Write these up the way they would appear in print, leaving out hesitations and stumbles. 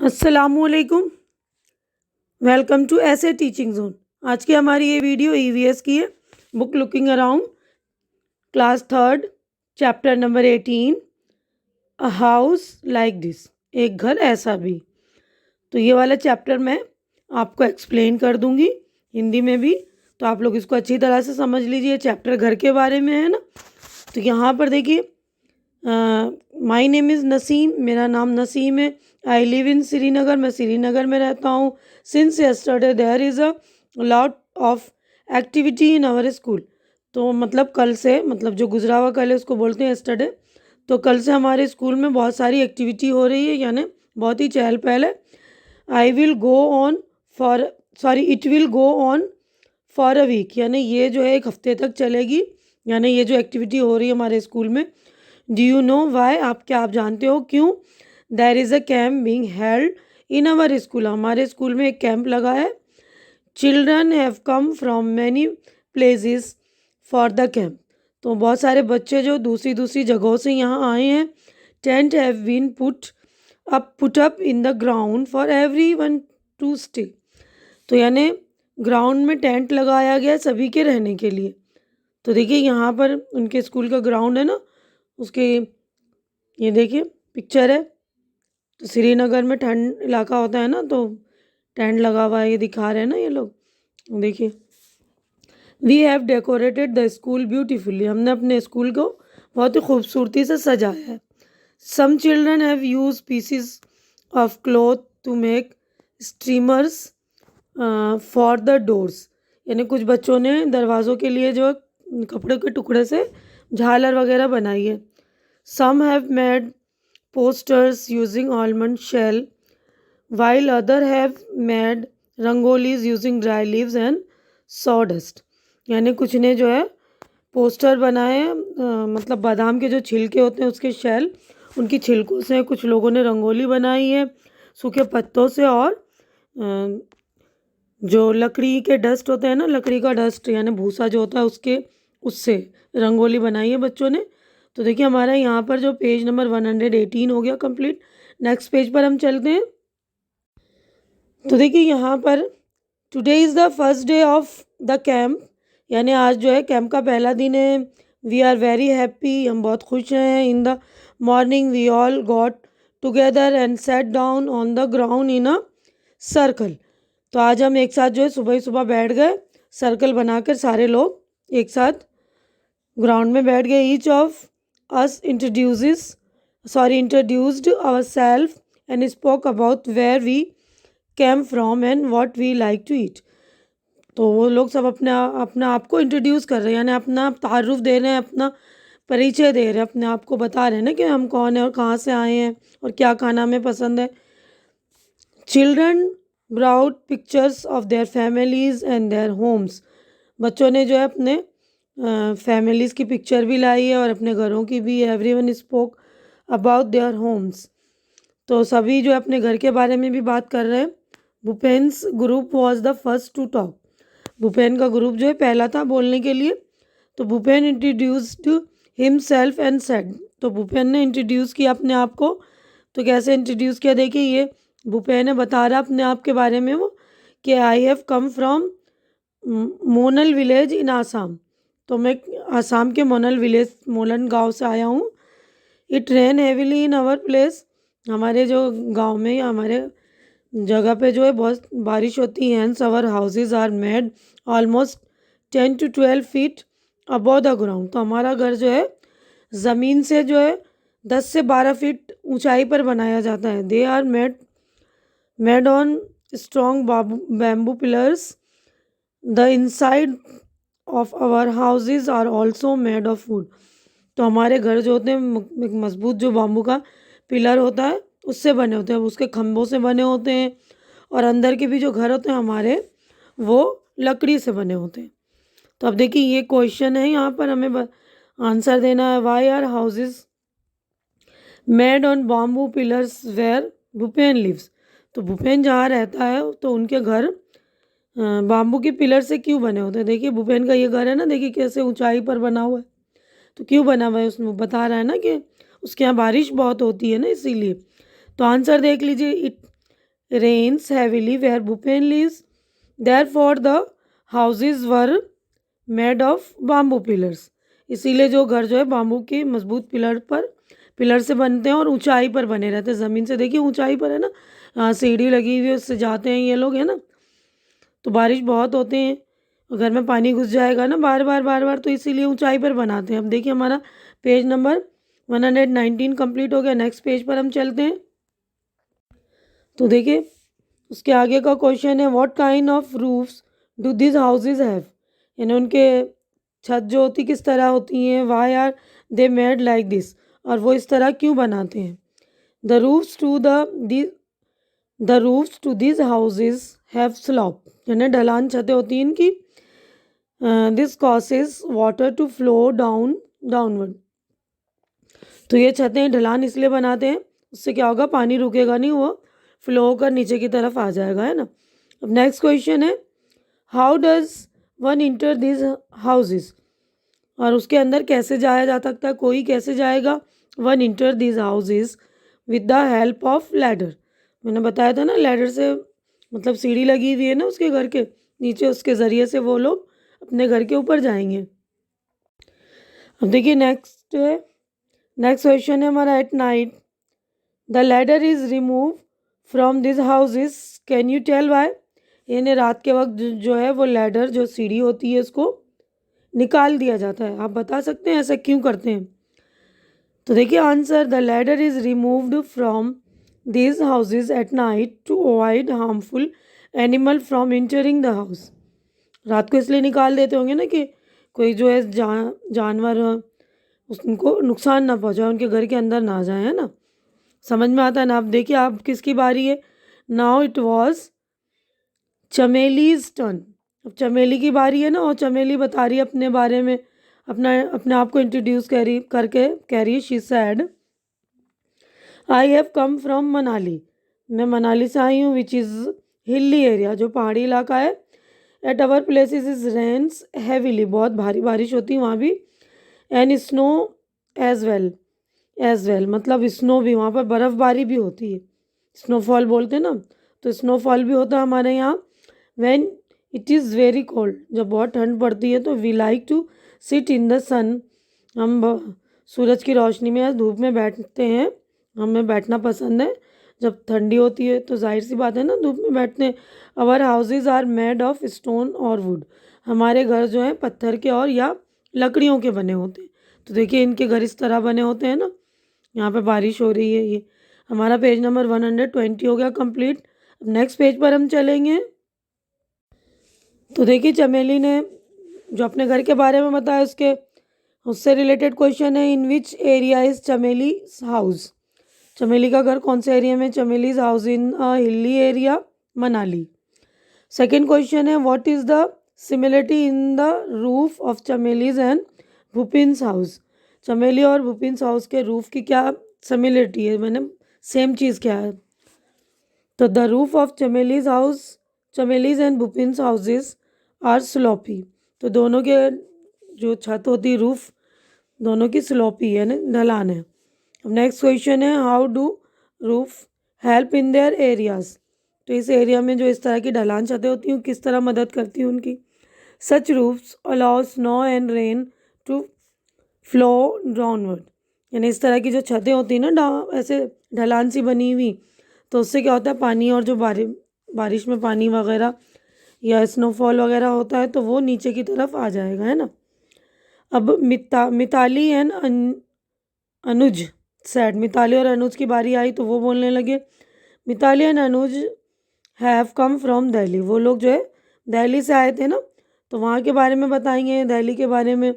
अस्सलामुअलैकुम। Welcome to ऐसे teaching zone. आज की हमारी ये वीडियो ईवीएस की है। Book looking around, class third, chapter number 18, a house like this, एक घर ऐसा भी। तो ये वाला चैप्टर मैं आपको एक्सप्लेन कर दूंगी हिंदी में भी, तो आप लोग इसको अच्छी तरह से समझ लीजिए। चैप्टर घर के बारे में है ना। तो यहाँ पर देखिए, माई नेम इज़ नसीम, मेरा नाम नसीम है। आई लिव इन श्रीनगर, मैं श्रीनगर में रहता हूँ। Since yesterday there is a lot of activity in our school. तो मतलब कल से, मतलब जो गुजरा हुआ कल है उसको बोलते हैं यस्टरडे। तो कल से हमारे स्कूल में बहुत सारी एक्टिविटी हो रही है, यानी बहुत ही चहल पहल है। I will go on for it will go on for a week, यानी ये जो है एक हफ्ते तक चलेगी, यानी ये जो एक्टिविटी हो रही है हमारे स्कूल में। डू यू नो वाई, आप जानते हो क्यों? There is a camp being held in our school, हमारे स्कूल में एक कैंप लगा है। Children have come from many places for the camp, तो बहुत सारे बच्चे जो दूसरी दूसरी जगहों से यहाँ आए हैं। Tent have been put up in the ground for everyone to stay, तो यानी ग्राउंड में टेंट लगाया गया सभी के रहने के लिए। तो देखिए यहाँ पर उनके स्कूल का ग्राउंड है ना, उसके ये देखिए पिक्चर है। तो श्रीनगर में ठंड इलाका होता है ना, तो टेंट लगा हुआ है, ये दिखा रहे हैं ना ये लोग। देखिए, we have decorated the school beautifully, हमने अपने स्कूल को बहुत ही खूबसूरती से सजाया है। Some children have use pieces of cloth to make streamers for the doors, यानी कुछ बच्चों ने दरवाज़ों के लिए जो कपड़े के टुकड़े से झालर वगैरह बनाई है। Some have made posters using almond shell, while other have made rangolis using dry leaves and sawdust, यानी कुछ ने जो है पोस्टर बनाए हैं, मतलब बादाम के जो छिलके होते हैं उसके शेल, उनकी छिलकों से कुछ लोगों ने रंगोली बनाई है सूखे पत्तों से, और जो लकड़ी के डस्ट होते हैं ना, लकड़ी का डस्ट यानी भूसा जो होता है उससे रंगोली बनाई है बच्चों ने। तो देखिए हमारा यहाँ पर जो पेज नंबर 118 हो गया कंप्लीट। नेक्स्ट पेज पर हम चलते हैं। तो देखिए यहाँ पर today is the first day of the camp, यानी आज जो है कैंप का पहला दिन है। वी आर वेरी हैप्पी, हम बहुत खुश हैं। In the morning we all got together and set down on the ground in a circle, तो आज हम एक साथ जो है सुबह ही सुबह बैठ गए, सर्कल बनाकर सारे लोग एक साथ ग्राउंड में बैठ गए। Each of us introduced ourselves and spoke about where we came from and what we like to eat। तो वो लोग सब अपना आप को इंट्रोड्यूस कर रहे हैं, यानी अपना तारुफ दे रहे हैं, अपना परिचय दे रहे हैं, अपने आप को बता रहे हैं ना कि हम कौन है और कहाँ से आए हैं और क्या खाना हमें पसंद है। Children brought pictures of their families and their homes, बच्चों ने जो है अपने फैमिलीज़ की पिक्चर भी लाई है और अपने घरों की भी। Everyone spoke about their homes, तो सभी जो है अपने घर के बारे में भी बात कर रहे हैं। Bhupen's group was the first to talk, Bhupen का ग्रुप जो है पहला था बोलने के लिए। तो Bhupen introduced himself and said, तो भूपेन ने इंट्रोड्यूस किया अपने आप को। तो कैसे इंट्रोड्यूस किया, देखिए ये भूपेन ने बता रहा अपने आप के बारे में वो, कि I have come from Monal village in Assam, तो मैं आसाम के मोलन गांव से आया हूँ। It rain heavily in our place, हमारे जो गांव में या हमारे जगह पे जो है बहुत बारिश होती है। Hence our houses are made almost 10 to 12 feet above the ground, तो हमारा घर जो है ज़मीन से जो है 10 से 12 फीट ऊंचाई पर बनाया जाता है। They are made on strong bamboo pillars, the inside of our houses are also made of wood, तो हमारे घर जो होते हैं एक मजबूत जो बाम्बू का पिलर होता है उससे बने होते हैं, उसके खम्भों से बने होते हैं, और अंदर के भी जो घर होते हैं हमारे वो लकड़ी से बने होते हैं। तो अब देखिए ये क्वेश्चन है, यहाँ पर हमें आंसर देना है। Why are houses made on bamboo pillars where Bhupen lives, तो भूपेन जहाँ रहता है तो उनके घर बाम्बू के पिलर से क्यों बने होते हैं। देखिए भूपेन का ये घर है ना, देखिए कैसे ऊंचाई पर बना हुआ है, तो क्यों बना हुआ है उसमें बता रहा है ना कि उसके यहाँ बारिश बहुत होती है ना, इसीलिए। तो आंसर देख लीजिए, rains heavily where Bhupen lives. Therefore the houses were made of bamboo pillars. इसीलिए जो घर जो है बाम्बू के मजबूत पिलर से बनते हैं और ऊंचाई पर बने रहते हैं। ज़मीन से देखिए ऊंचाई पर है ना, सीढ़ी लगी हुई है, उससे जाते हैं ये लोग, है ना। तो बारिश बहुत होते हैं, घर में पानी घुस जाएगा ना बार बार, तो इसीलिए ऊंचाई पर बनाते हैं। अब देखिए हमारा पेज नंबर 119 कंप्लीट हो गया। नेक्स्ट पेज पर हम चलते हैं। तो देखिए उसके आगे का क्वेश्चन है, what kind of roofs do this houses have, यानी उनके छत जो होती किस तरह होती हैं, why are they made like this, और वो इस तरह क्यों बनाते हैं। The roofs to this houses have slope, यानी ढलान छतें होती हैं इनकी। This causes water to flow downward, तो ये छतें ढलान इसलिए बनाते हैं, उससे क्या होगा, पानी रुकेगा नहीं, वो फ्लो होकर नीचे की तरफ आ जाएगा, है ना। अब नेक्स्ट क्वेश्चन है, how does one inter this houses, और उसके अंदर कैसे जाया जा सकता है, कोई कैसे जाएगा। One inter this houses with the help of ladder, मैंने बताया था ना लैडर से मतलब सीढ़ी लगी हुई है ना उसके घर के नीचे, उसके ज़रिए से वो लोग अपने घर के ऊपर जाएंगे। अब देखिए नेक्स्ट क्वेश्चन है हमारा, at night the ladder is remove from this houses, can you tell why, यानी रात के वक्त जो है वो लैडर जो सीढ़ी होती है उसको निकाल दिया जाता है, आप बता सकते हैं ऐसा क्यों करते हैं। तो देखिए answer, the ladder is removed from this houses at night to avoid harmful animal from entering the house, रात को इसलिए निकाल देते होंगे ना कि कोई जो है जानवर उनको नुकसान ना पहुंचाए, उनके घर के अंदर ना जाए, है ना। समझ में आता है ना। आप देखिए आप किसकी बारी है, नाउ इट वॉज चमेलीज टर्न, अब चमेली की बारी है ना, और चमेली बता रही है अपने बारे में, अपने आप को इंट्रोड्यूस कह रही है, she said I have come from Manali, मैं मनाली से आई हूँ, विच इज़ हिली एरिया, जो पहाड़ी इलाका है। At our places is rains heavily, बहुत भारी बारिश होती है वहाँ भी। एंड स्नो एज वेल, मतलब स्नो भी, वहाँ पर बर्फ़बारी भी होती है, स्नोफॉल बोलते हैं ना, तो स्नोफॉल भी होता है हमारे यहाँ। When it is very cold, जब बहुत ठंड पड़ती है तो we like to sit in the sun, हम सूरज की रोशनी में या धूप में बैठते हैं, हमें बैठना पसंद है। जब ठंडी होती है तो जाहिर सी बात है ना धूप में बैठते हैं। Our houses are made of stone और वुड, हमारे घर जो है पत्थर के और या लकड़ियों के बने होते हैं। तो देखिए इनके घर इस तरह बने होते हैं ना। यहाँ पे बारिश हो रही है। ये हमारा पेज नंबर 120 हो गया कंप्लीट। अब नेक्स्ट पेज पर हम चलेंगे। तो देखिए चमेली ने जो अपने घर के बारे में बताया उससे रिलेटेड क्वेश्चन है, इन विच एरिया इज चमेली हाउस, चमेली का घर कौन से एरिया में, चमेलीज house in a hilly area, Manali. Second question है, what is the similarity in the roof of Chameli's and Bhupin's house, Chameli और भूपिन्स हाउस के रूफ की क्या सिमिलरिटी है, मैंने सेम चीज़ क्या है। तो the roof of Chameli's and Bhupin's houses are sloppy, तो दोनों के जो छत होती है रूफ दोनों की स्लोपी है ना, ढलान है। अब नेक्स्ट क्वेश्चन है, how do roof help in their areas, तो इस एरिया में जो इस तरह की ढलान छतें होती हैं किस तरह मदद करती हैं उनकी। Such roofs allow snow and rain to flow downward, यानी इस तरह की जो छतें होती हैं ना ऐसे ढलान सी बनी हुई, तो उससे क्या होता है पानी और जो बारिश में पानी वगैरह या स्नोफॉल वगैरह होता है तो वो नीचे की तरफ आ जाएगा, है ना। अब मिताली एंड अनुज सैड, मिताली और अनुज की बारी आई तो वो बोलने लगे, Mitali and Anuj have come from Delhi, वो लोग जो है दिल्ली से आए थे ना, तो वहाँ के बारे में बताएंगे दिल्ली के बारे में।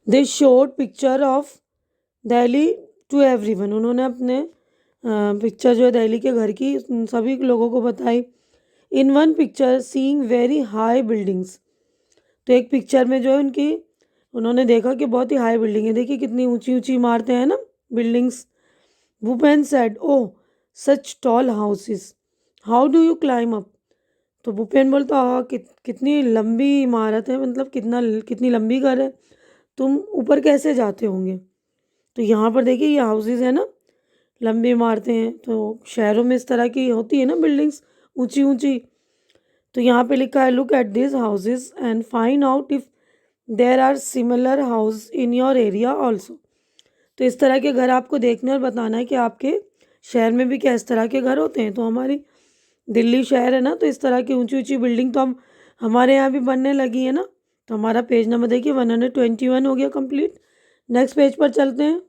They showed picture of Delhi to everyone, उन्होंने अपने पिक्चर जो है दिल्ली के घर की सभी लोगों को बताई। In one picture seeing very high buildings, तो एक पिक्चर में जो है उन्होंने देखा कि बहुत ही हाई बिल्डिंग है, देखिए कितनी ऊंची ऊंची इमारतें हैं ना, buildings. Bhupen said, oh such tall houses, how do you climb up, तो भूपेन बोलता कितनी लंबी इमारत है, मतलब कितनी लंबी घर है, तुम ऊपर कैसे जाते होंगे। तो यहाँ पर देखिए ये हाउसेस है ना, लंबी इमारतें हैं, तो शहरों में इस तरह की होती है ना बिल्डिंग्स, ऊंची ऊंची। तो यहाँ पे लिखा है look at this houses and find out if there are similar house in your area also. तो इस तरह के घर आपको देखने और बताना है कि आपके शहर में भी क्या इस तरह के घर होते हैं। तो हमारी दिल्ली शहर है ना, तो इस तरह की ऊंची ऊंची बिल्डिंग तो हम हमारे यहाँ भी बनने लगी है ना। तो हमारा पेज नंबर देखिए 121 हो गया कंप्लीट। नेक्स्ट पेज पर चलते हैं।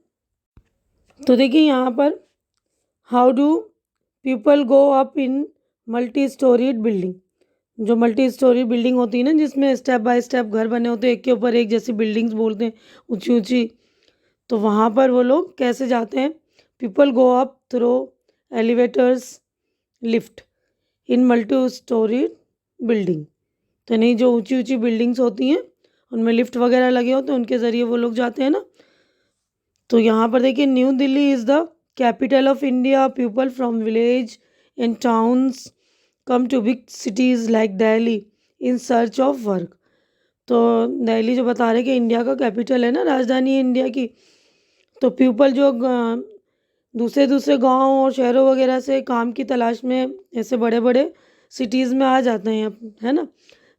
तो देखिए यहाँ पर how do people go up in multi storeyed building. जो मल्टी स्टोरी बिल्डिंग होती है ना, जिसमें स्टेप बाय स्टेप घर बने होते हैं, एक के ऊपर एक जैसी बिल्डिंग्स बोलते हैं, ऊंची ऊंची। तो वहाँ पर वो लोग कैसे जाते हैं? People go up through elevators lift in multi storey building. तो नहीं, जो ऊंची ऊंची बिल्डिंग्स होती हैं उनमें लिफ्ट वगैरह लगे होते हैं, उनके ज़रिए वो लोग जाते हैं ना। तो यहाँ पर देखिए new Delhi is the capital of India. People from village and towns come to big cities like Delhi in search of work. तो दिल्ली जो बता रहे कि इंडिया का कैपिटल है ना, राजधानी है इंडिया की। तो पीपल जो दूसरे दूसरे गांव और शहरों वगैरह से काम की तलाश में ऐसे बड़े बड़े सिटीज़ में आ जाते हैं, है ना।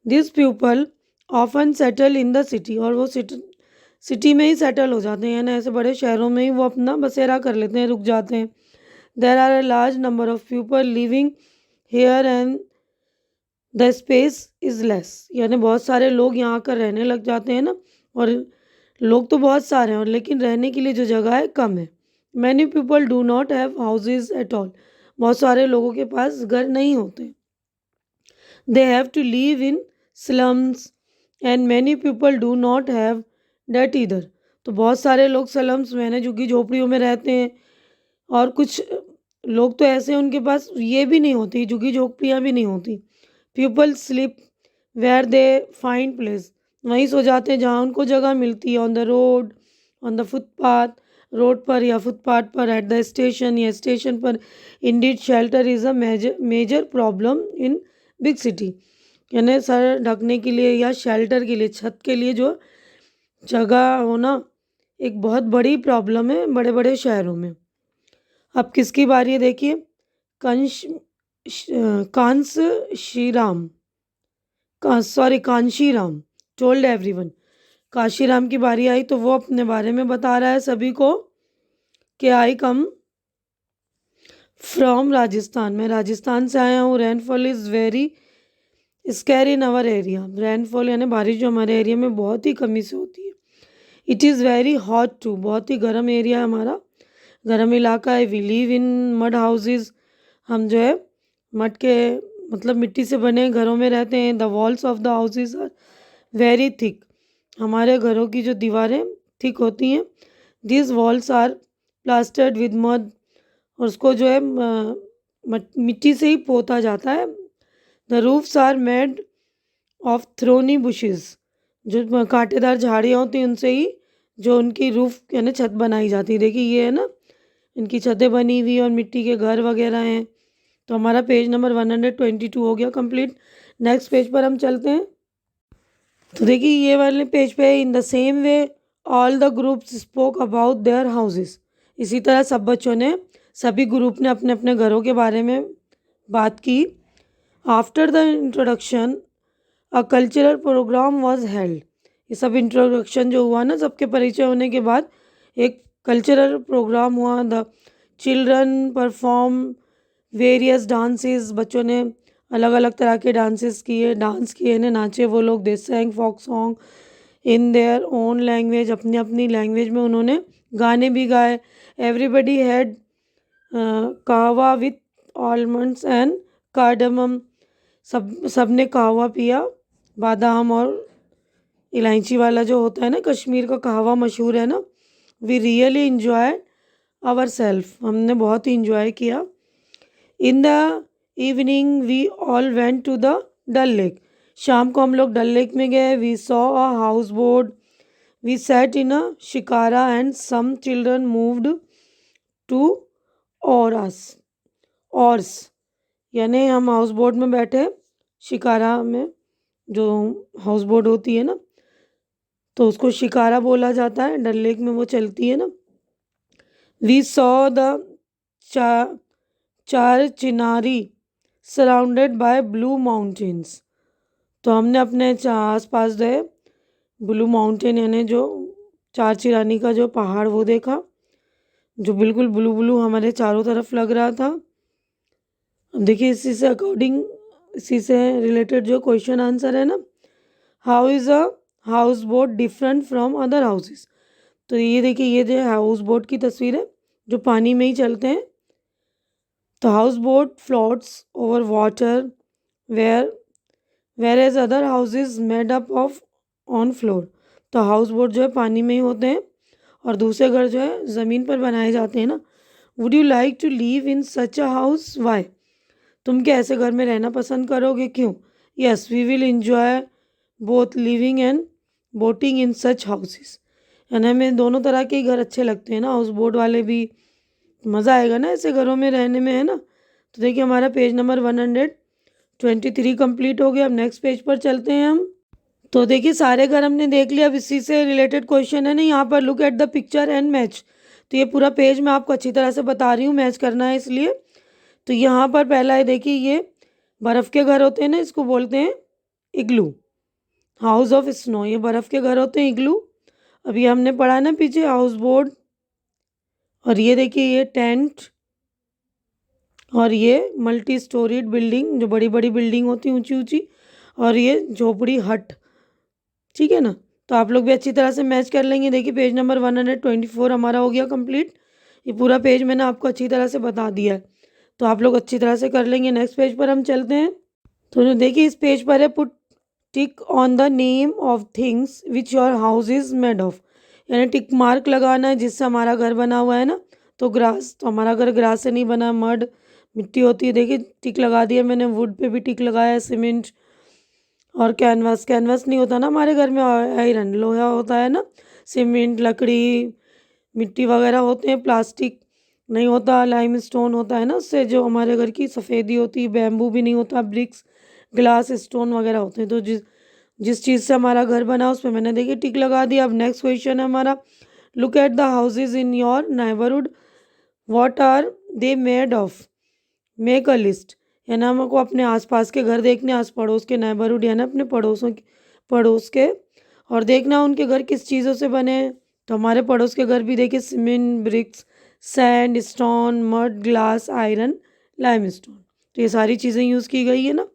This people often settle in the city, और वो सिटी में ही सेटल हो जाते हैं ना, ऐसे बड़े शहरों में ही वो अपना बसेरा कर लेते हैं, रुक जाते हैं। There are a large number of people living here and the space is less. यानी बहुत सारे लोग यहाँ आकर रहने लग जाते हैं ना, और लोग तो बहुत सारे हैं और लेकिन रहने के लिए जो जगह है कम है। Many people do not have houses at all. बहुत सारे लोगों के पास घर नहीं होते। They have to live in slums and many people do not have that either. तो बहुत सारे लोग स्लम्स में यानी झुग्गी झोपड़ियों में रहते हैं, और कुछ लोग तो ऐसे हैं उनके पास ये भी नहीं होती, झुग्गी झोपड़ियाँ भी नहीं होती। People sleep where they find place. वहीं सो जाते हैं जहाँ उनको जगह मिलती है। On the road, on the footpath, road पर या फुटपाथ पर, एट द स्टेशन या स्टेशन पर। Indeed shelter is a major problem in big city. यानी सर ढकने के लिए या शेल्टर के लिए, छत के लिए जो जगह होना एक बहुत बड़ी प्रॉब्लम है बड़े बड़े शहरों में। अब किसकी बारी है देखिए। कंश कांस श्रीराम कांशीराम टोल्ड एवरीवन। काशीराम की बारी आई तो वो अपने बारे में बता रहा है सभी को कि आई कम फ्रॉम राजस्थान। मैं राजस्थान से आया हूँ। Rainfall is very scarce in our area. Rainfall यानी बारिश जो हमारे एरिया में बहुत ही कमी से होती है। It is very hot too. बहुत ही गर्म एरिया है हमारा, गर्म इलाका है। We live in mud houses. हम जो है मड के मतलब मिट्टी से बने घरों में रहते हैं। The walls of the houses are very thick. हमारे घरों की जो दीवारें थिक होती हैं। This walls are plastered with mud, और उसको जो है मिट्टी से ही पोता जाता है। The roofs are made of thorny bushes. जो कांटेदार झाड़ियाँ होती हैं उनसे ही जो उनकी रूफ यानी छत बनाई जाती है। देखिए ये है ना, इनकी छतें बनी हुई और मिट्टी के घर वगैरह हैं। तो हमारा पेज नंबर 122 हो गया कंप्लीट। नेक्स्ट पेज पर हम चलते हैं। तो देखिए ये वाले पेज पे in the same way all the groups spoke about their houses. इसी तरह सब बच्चों ने, सभी ग्रुप ने अपने अपने घरों के बारे में बात की। After the introduction a cultural programme was held. ये सब इंट्रोडक्शन जो हुआ ना, सबके परिचय होने के बाद एक कल्चरल प्रोग्राम हुआ। The children perform various dances. बच्चों ने अलग अलग तरह के डांस किए ने नाचे वो लोग। They sang folk song in their own language. अपनी अपनी लैंग्वेज में उन्होंने गाने भी गाए। Everybody had kahwa with almonds and cardamom. सब ने कहवा पिया, बादाम और इलायची वाला जो होता है ना, कश्मीर का कहवा मशहूर है ना। We really enjoy our self. हमने बहुत ही इंजॉय किया। In the evening we all went to the Dal lake. शाम को हम लोग डल लेक में गए। We saw a house boat. We sat in a shikara and some children moved two oars. यानी हम हाउस बोट में बैठे, शिकारा में जो हाउस बोट होती है ना, तो उसको शिकारा बोला जाता है। डल लेक में वो चलती है ना। वी सॉ द चार Chinari surrounded by blue mountains. तो हमने अपने आस पास गए, ब्लू माउंटेन यानी जो चार चिरानी का जो पहाड़ वो देखा, जो बिल्कुल ब्लू ब्लू हमारे चारों तरफ लग रहा था। अब देखिए इसी से रिलेटेड जो क्वेश्चन आंसर है ना, how is a house boat different from other houses. तो ये देखिए, ये जो हाउस बोट की तस्वीर है जो पानी में ही चलते हैं। तो house boat floats over water whereas other houses made up of on floor. तो हाउस बोट जो है पानी में ही होते हैं और दूसरे घर जो है ज़मीन पर बनाए जाते हैं ना। Would you like to live in such a house, why. तुम क्या ऐसे घर में रहना पसंद करोगे, क्यों। Yes we will enjoy both living and boating in such houses. यानी हमें दोनों तरह के ही घर अच्छे लगते हैं ना, हाउस बोट वाले भी। मज़ा आएगा ना ऐसे घरों में रहने में, है ना। तो देखिए हमारा पेज नंबर 123 कंप्लीट हो गया। अब नेक्स्ट पेज पर चलते हैं हम। तो देखिए सारे घर हमने देख लिया। अब इसी से रिलेटेड क्वेश्चन है ना यहाँ पर, look at the picture and match. तो ये पूरा पेज मैं आपको अच्छी तरह से बता रही हूँ, मैच करना है इसलिए। तो यहाँ पर पहला है, देखिए ये बर्फ़ के घर होते हैं ना, इसको बोलते हैं इग्लू, हाउस ऑफ स्नो। ये बर्फ़ के घर होते हैं, इग्लू। अभी हमने पढ़ा ना पीछे हाउस बोट। और ये देखिए ये टेंट, और ये मल्टी स्टोरीड बिल्डिंग, जो बड़ी बड़ी बिल्डिंग होती हैं ऊंची ऊंची, और ये झोपड़ी हट। ठीक है ना। तो आप लोग भी अच्छी तरह से मैच कर लेंगे। देखिए पेज नंबर 124 हमारा हो गया कंप्लीट। ये पूरा पेज मैंने आपको अच्छी तरह से बता दिया है, तो आप लोग अच्छी तरह से कर लेंगे। नेक्स्ट पेज पर हम चलते हैं। तो जो देखिए इस पेज पर है, put tick on the name of things which your house is made of. यानी टिक मार्क लगाना है जिससे हमारा घर बना हुआ है ना। तो ग्रास, तो हमारा घर ग्रास से नहीं बना, मड मिट्टी होती है। देखिए टिक लगा दिया मैंने, वुड पे भी टिक लगाया है, सीमेंट और कैनवास। कैनवास नहीं होता ना हमारे घर में, आयरन लोहा होता है ना। सीमेंट, लकड़ी, मिट्टी वगैरह होते हैं, प्लास्टिक नहीं होता, लाइम स्टोन होता है ना, उससे जो हमारे घर की सफ़ेदी होती है। बैम्बू भी नहीं होता, ब्रिक्स, ग्लास, स्टोन वगैरह होते हैं। तो जिस जिस चीज़ से हमारा घर बना उस पर मैंने देखिए टिक लगा दिया। अब नेक्स्ट क्वेश्चन है हमारा, look at the houses in your neighbourhood, what are they made of, make a list. यानी हमको अपने आसपास के घर देखने, आस पड़ोस के नेबरहुड यानी अपने पड़ोस के, और देखना उनके घर किस चीज़ों से बने हैं। तो हमारे पड़ोस के घर भी देखिए cement, bricks, sand, stone, mud, glass, iron, lime stone. तो ये सारी चीज़ें यूज़ की गई है ना।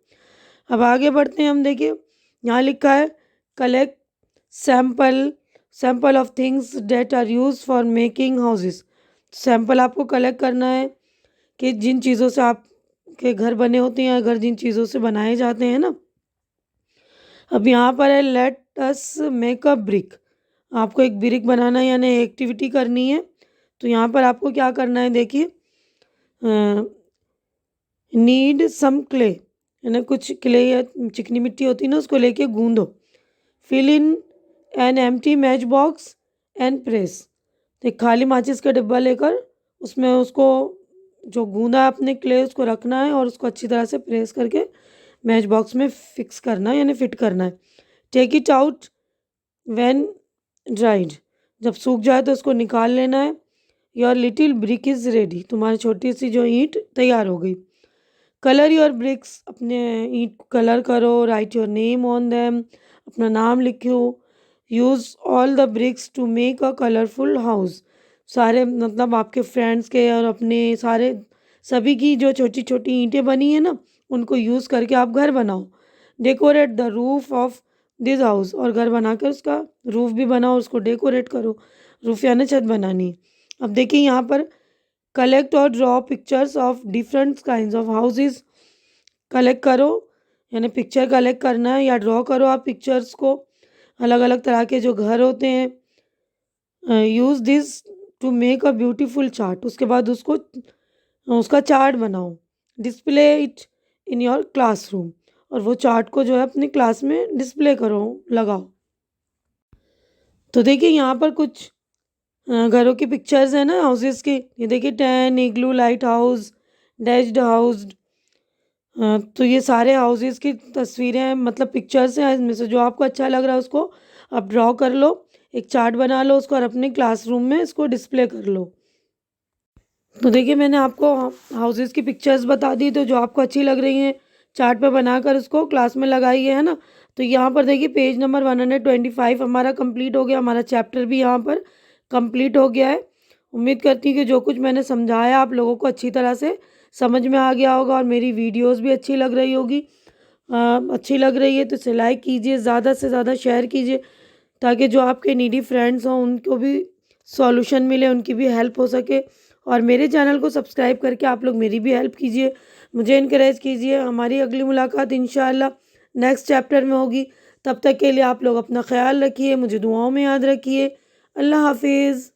अब आगे बढ़ते हैं हम। देखिए यहाँ लिखा है, collect sample of things that are used for making houses. Sample आपको कलेक्ट करना है कि जिन चीज़ों से आपके घर बने होते हैं, घर जिन चीज़ों से बनाए जाते हैं ना। अब यहाँ पर है, let us make a brick. आपको एक ब्रिक बनाना है यानी एक्टिविटी करनी है। तो यहाँ पर आपको क्या करना है, देखिए नीड सम क्ले, यानी कुछ क्ले या चिकनी मिट्टी होती है ना, उसको लेके गूंदो। Fill in an empty match box and press. तो एक खाली माचिस का डिब्बा लेकर उसमें उसको जो गूंदा आपने क्ले उसको रखना है और उसको अच्छी तरह से प्रेस करके मैच बॉक्स में फिक्स करना है यानी फिट करना है। Take it out when dried. जब सूख जाए तो उसको निकाल लेना है। Your little brick is ready. तुम्हारी छोटी सी जो ईंट तैयार हो गई। Colour your bricks. अपने ईंट को कलर करो। Write your name on them. अपना नाम लिखो। Use all the bricks to make a colourful house. सारे मतलब आपके फ्रेंड्स के और अपने सारे सभी की जो छोटी छोटी ईंटें बनी है ना, उनको यूज़ करके आप घर बनाओ। Decorate the roof of this house. और घर बना कर उसका रूफ भी बनाओ, उसको डेकोरेट करो। रूफ यानी छत बनानी है। अब देखिए यहाँ पर, कलेक्ट और draw pictures of different kind of houses. Collect करो यानी पिक्चर कलेक्ट करना है या ड्रॉ करो आप पिक्चर्स को, अलग अलग तरह के जो घर होते हैं। Use this to make a beautiful chart. उसके बाद उसका चार्ट बनाओ। Display it in your classroom. और वो चार्ट को जो है अपनी क्लास में डिस्प्ले करो, लगाओ। तो देखिए यहाँ पर कुछ घरों की पिक्चर्स हैं ना हाउसेस की। ये देखिए टैन, इग्लू, लाइट हाउस, डैश्ड हाउस। तो ये सारे हाउसेस की तस्वीरें हैं, मतलब पिक्चर्स हैं। इसमें से जो आपको अच्छा लग रहा है उसको आप ड्रॉ कर लो, एक चार्ट बना लो उसको और अपने क्लासरूम में इसको डिस्प्ले कर लो। तो देखिए मैंने आपको हाउसेस की पिक्चर्स बता दी, तो जो आपको अच्छी लग रही हैं चार्ट पे बनाकर उसको क्लास में लगाइए, है ना। तो यहाँ पर देखिए पेज नंबर 125 हमारा कंप्लीट हो गया, हमारा चैप्टर भी यहाँ पर कंप्लीट हो गया है। उम्मीद करती हूँ कि जो कुछ मैंने समझाया आप लोगों को अच्छी तरह से समझ में आ गया होगा और मेरी वीडियोस भी अच्छी लग रही होगी। अच्छी लग रही है तो इसे लाइक कीजिए, ज़्यादा से ज़्यादा शेयर कीजिए, ताकि जो आपके नीडी फ्रेंड्स हों उनको भी सॉल्यूशन मिले, उनकी भी हेल्प हो सके। और मेरे चैनल को सब्सक्राइब करके आप लोग मेरी भी हेल्प कीजिए, मुझे इनकरेज कीजिए। हमारी अगली मुलाकात इंशाल्लाह नेक्स्ट चैप्टर में होगी। तब तक के लिए आप लोग अपना ख्याल रखिए, मुझे दुआओं में याद रखिए। अल्लाह हाफिज़।